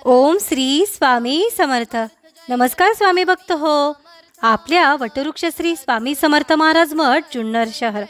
ओम श्री स्वामी समर्थ. नमस्कार स्वामी भक्त हो. आपल्या वटवृक्ष श्री स्वामी समर्थ महाराज मठ जुन्नर शहर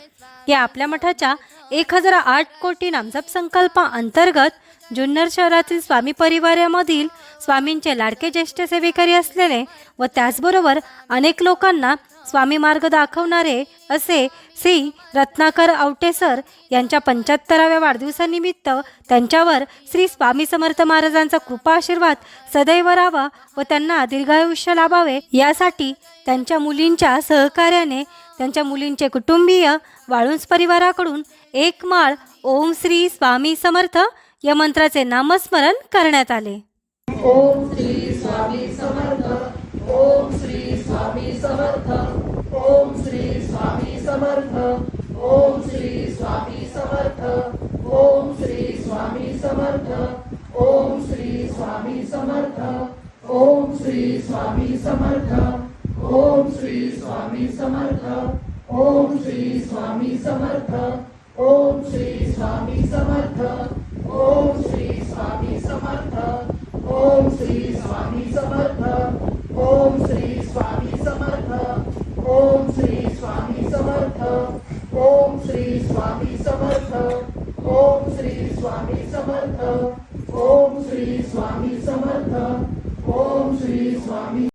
या आपल्या मठाच्या 1008 कोटी नामजप संकल्पा अंतर्गत जुन्नर शहरातील स्वामी परिवारामधील स्वामींचे लाडके ज्येष्ठ सेवेकरी असलेले व त्याचबरोबर अनेक लोकांना स्वामी मार्ग दाखवणारे असे श्री रत्नाकर आवटे सर यांच्या 75व्या वाढदिवसानिमित्त त्यांच्यावर श्री स्वामी समर्थ महाराजांचा कृपा आशीर्वाद सदैव राहावा व त्यांना दीर्घायुष्य लाभावे यासाठी त्यांच्या मुलींच्या सहकार्याने त्यांच्या मुलींचे कुटुंबीय वाळुंज परिवाराकडून एक माळ ओम श्री स्वामी समर्थ या मंत्राचे नामस्मरण करण्यात आले. ओम श्री स्वामी समर्थ. ओम श्री स्वामी समर्थ. ओम श्री स्वामी समर्थ. ओम श्री स्वामी समर्थ. ओम श्री स्वामी समर्थ. ओम श्री स्वामी समर्थ. ओम श्री स्वामी समर्थ. ओम श्री स्वामी समर्थ. ओम श्री स्वामी समर्थ. ओम श्री स्वामी समर्थ. ओम श्री स्वामी समर्थ. ओम श्री स्वामी समर्थ. ओम श्री स्वामी समर्थ. ओम श्री स्वामी समर्थ. ओम श्री स्वामी समर्थ. ओम श्री स्वामी समर्थ. ओम श्री स्वामी समर्थ. ओम श्री स्वामी.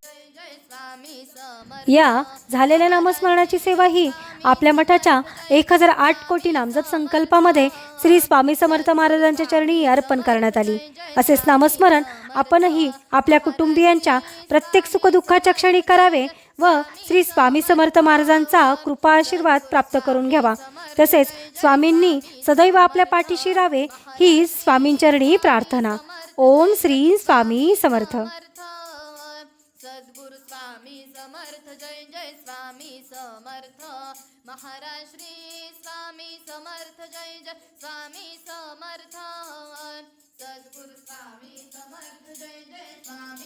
या झालेल्या नामस्मरणाची सेवा ही आपल्या मठाच्या 1008 कोटी नामजप संकल्पामध्ये श्री स्वामी समर्थ महाराजांच्या चरणी अर्पण करण्यात आली. असेच नामस्मरण आपणही आपल्या कुटुंबियांच्या प्रत्येक सुखदुःखाच्या क्षणी करावे व श्री स्वामी समर्थ महाराजांचा कृपा आशीर्वाद प्राप्त करून घ्यावा. तसेच स्वामींनी सदैव आपल्या पाठीशी राहावे ही स्वामींचरणी प्रार्थना. ओम श्री स्वामी समर्थ. सद्गुरु स्वामी समर्थ. जय जय स्वामी समर्थ. महाराज श्री स्वामी समर्थ. जय जय स्वामी समर्थ. सद्गुरु स्वामी समर्थ. जय जय स्वामी